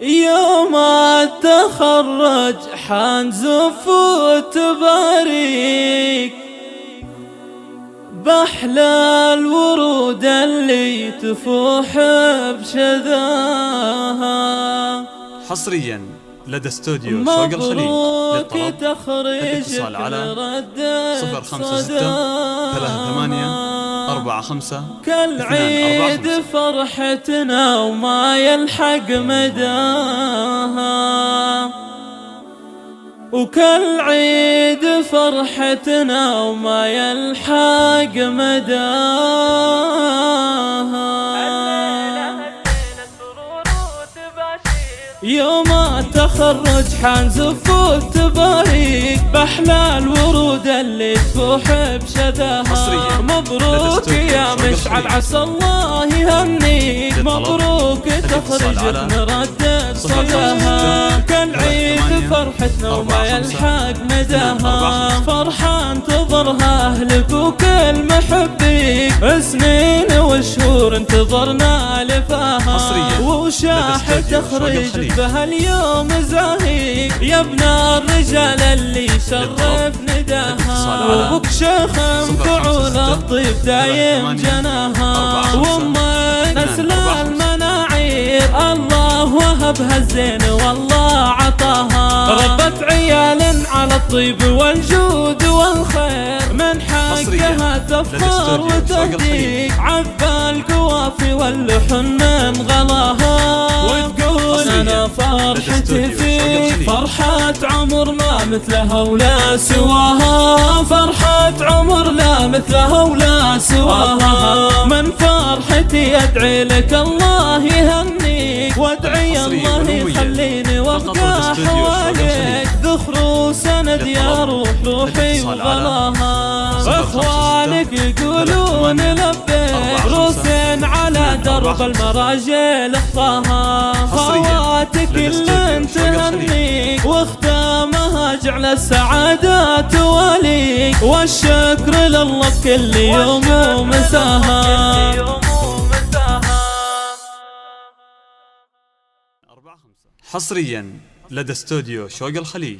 يوم التخرج حنزف وتباريك بأحلى الورود اللي تفوح بشذاها. حصريا لدى استوديو شوق الخليج. للطلب الاتصال على 056 38 45 كالعيد فرحتنا وما يلحق مداها، وكالعيد فرحتنا وما يلحق مداها. يوم التخرج حنزف وتباريك بأحلى الورود اللي تفوح بشذاها. مبروك يا مشعل عسى الله يهنيك، مبروك تخرجك نردد صداها. كالعيد فرحتنا وما يلحق مداها، فرحة انتظرها أهلك وكل محبيك، سنين وشهور انتظرنا لفاها، وشاح تخرجك بهاليوم زاهيك يا ابن الرجال اللي شرف نداها. وابوك شيخ فعول الطيب دايم جناها، وامك نسل المناعير الله وهبها الزين والله عطاها. ربت عيال على الطيب والجود والخير، من حقها تفخر وتهديك عبى القوافي واللحن من غلاها. وتقول انا فرحتي فيك فرحة عمر ما مثلها ولا سواها، فرحة عمر لا مثلها ولا سواها. من فرحتي ادعي لك الله يهنيك، وادعي الله يخليني وابقى حواليك، ذخر وسند يا روحي وغلاها. اخوانك يقولون لبيك روسين على درب المراجل اخطاها، خواتك اللي تهنيك واختامها جعل السعادة تواليك، والشكر لله بكل يوم ومساها. حصريا لدى استوديو شوق الخليج.